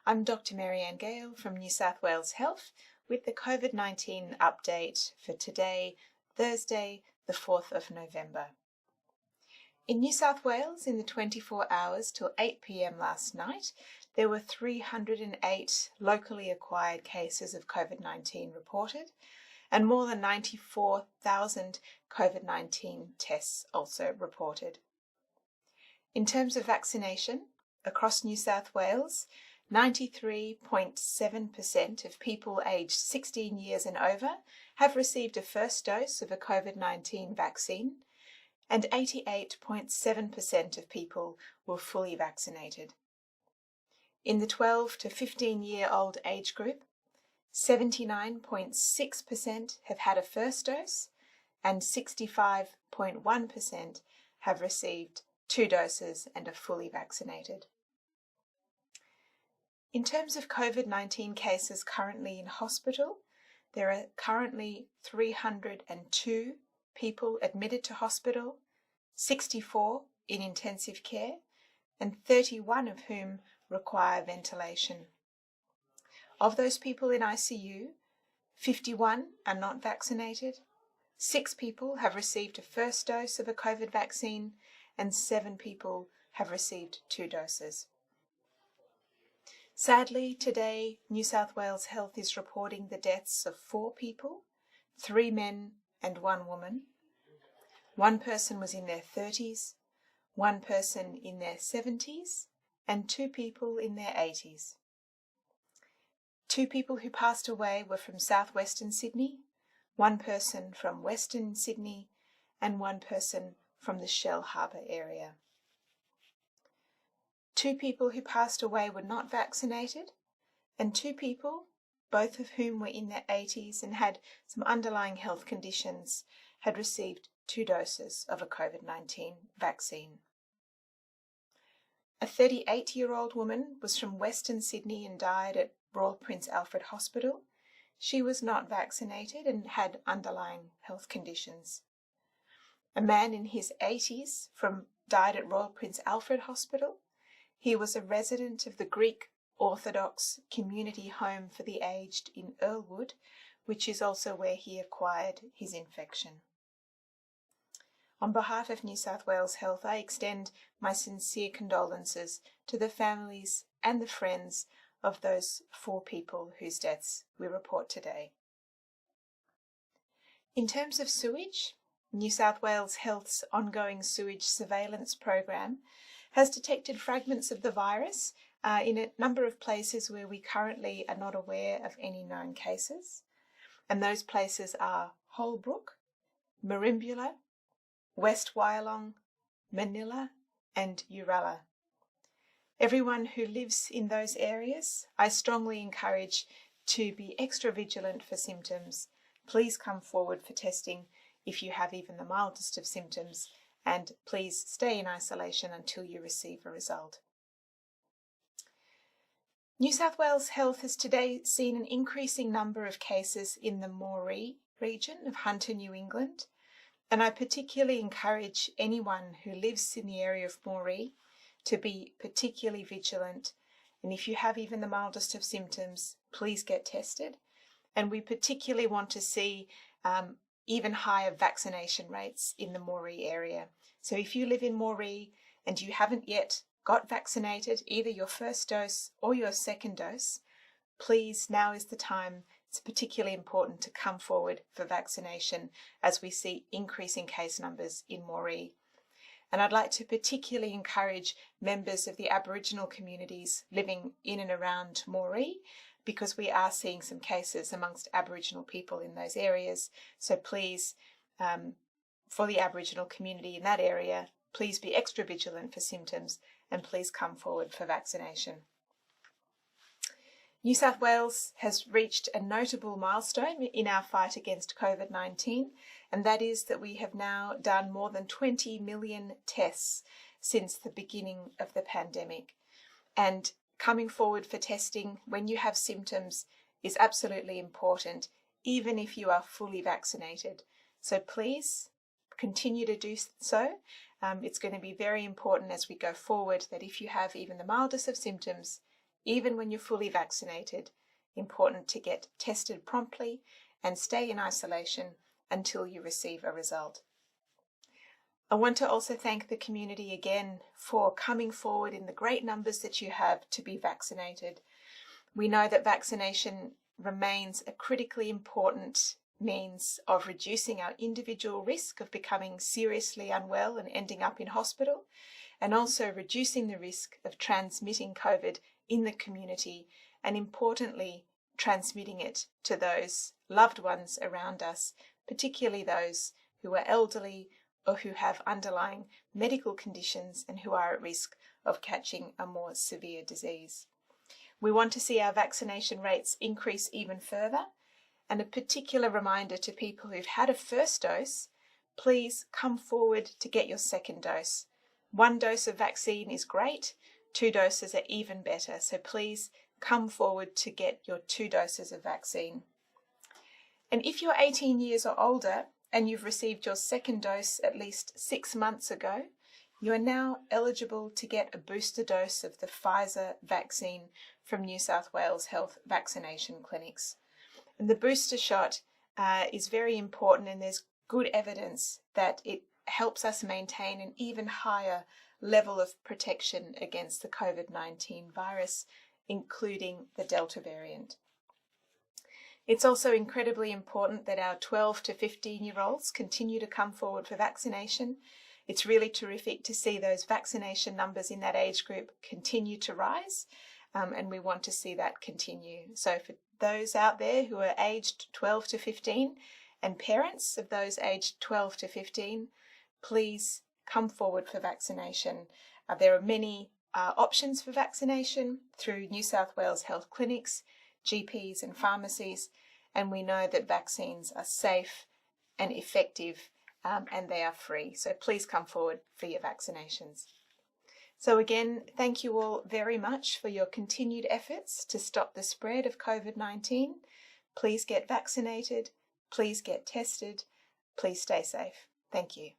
I'm Dr. Marianne Gale from New South Wales Health with the COVID-19 update for today, Thursday, the 4th of November. In New South Wales, in the 24 hours till 8 p.m. last night, there were 308 locally acquired cases of COVID-19 reported, and more than 94,000 COVID-19 tests also reported. In terms of vaccination, across New South Wales, 93.7% of people aged 16 years and over have received a first dose of a COVID-19 vaccine, and 88.7% of people were fully vaccinated. In the 12 to 15-year-old age group, 79.6% have had a first dose, and 65.1% have received 2 doses and are fully vaccinated. In terms of COVID-19 cases currently in hospital, there are currently 302 people admitted to hospital, 64 in intensive care, and 31 of whom require ventilation. Of those people in ICU, 51 are not vaccinated, 6 people have received a first dose of a COVID vaccine, and 7 people have received 2 doses. Sadly, today, New South Wales Health is reporting the deaths of 4 people, 3 men and 1 woman. 1 person was in their 30s, 1 person in their 70s, and 2 people in their 80s. 2 people who passed away were from southwestern Sydney, 1 person from western Sydney, and 1 person from the Shell Harbour area. 2 people who passed away were not vaccinated, and 2 people, both of whom were in their 80s and had some underlying health conditions, had received 2 doses of a COVID-19 vaccine. A 38-year-old woman was from Western Sydney and died at Royal Prince Alfred Hospital. She was not vaccinated and had underlying health conditions. A man in his 80s died at Royal Prince Alfred Hospital. He was a resident of the Greek Orthodox Community Home for the Aged in Earlwood, which is also where he acquired his infection. On behalf of New South Wales Health, I extend my sincere condolences to the families and the friends of those 4 people whose deaths we report today. In terms of sewage, New South Wales Health's ongoing sewage surveillance program has detected fragments of the virus in a number of places where we currently are not aware of any known cases. And those places are Holbrook, Merimbula, West Wyalong, Manila, and Uralla. Everyone who lives in those areas, I strongly encourage to be extra vigilant for symptoms. Please come forward for testing if you have even the mildest of symptoms, and please stay in isolation until you receive a result. New South Wales Health has today seen an increasing number of cases in the Moree region of Hunter, New England, and I particularly encourage anyone who lives in the area of Moree to be particularly vigilant, and if you have even the mildest of symptoms, please get tested. And we particularly want to see even higher vaccination rates in the Moree area. So if you live in Moree and you haven't yet got vaccinated, either your first dose or your second dose, please, now is the time. It's particularly important to come forward for vaccination as we see increasing case numbers in Moree. And I'd like to particularly encourage members of the Aboriginal communities living in and around Moree, because we are seeing some cases amongst Aboriginal people in those areas. So please, for the Aboriginal community in that area, please be extra vigilant for symptoms and please come forward for vaccination. New South Wales has reached a notable milestone in our fight against COVID-19, and that is that we have now done more than 20 million tests since the beginning of the pandemic. And coming forward for testing when you have symptoms is absolutely important, even if you are fully vaccinated. So please continue to do so. It's going to be very important as we go forward that if you have even the mildest of symptoms, even when you're fully vaccinated, important to get tested promptly and stay in isolation until you receive a result. I want to also thank the community again for coming forward in the great numbers that you have to be vaccinated. We know that vaccination remains a critically important means of reducing our individual risk of becoming seriously unwell and ending up in hospital, and also reducing the risk of transmitting COVID in the community, and importantly, transmitting it to those loved ones around us, particularly those who are elderly or who have underlying medical conditions and who are at risk of catching a more severe disease. We want to see our vaccination rates increase even further, and a particular reminder to people who've had a first dose, please come forward to get your second dose. 1 dose of vaccine is great, 2 doses are even better, so please come forward to get your 2 doses of vaccine. And if you're 18 years or older and you've received your second dose at least 6 months ago, you are now eligible to get a booster dose of the Pfizer vaccine from New South Wales Health Vaccination Clinics. And the booster shot is very important, and there's good evidence that it helps us maintain an even higher level of protection against the COVID-19 virus, including the Delta variant. It's also incredibly important that our 12 to 15-year-olds continue to come forward for vaccination. It's really terrific to see those vaccination numbers in that age group continue to rise, and we want to see that continue. So for those out there who are aged 12 to 15 and parents of those aged 12 to 15, please come forward for vaccination. There are many options for vaccination through New South Wales health clinics, GPs and pharmacies, and we know that vaccines are safe and effective and they are free. So please come forward for your vaccinations. So again, thank you all very much for your continued efforts to stop the spread of COVID-19. Please get vaccinated, please get tested, please stay safe. Thank you.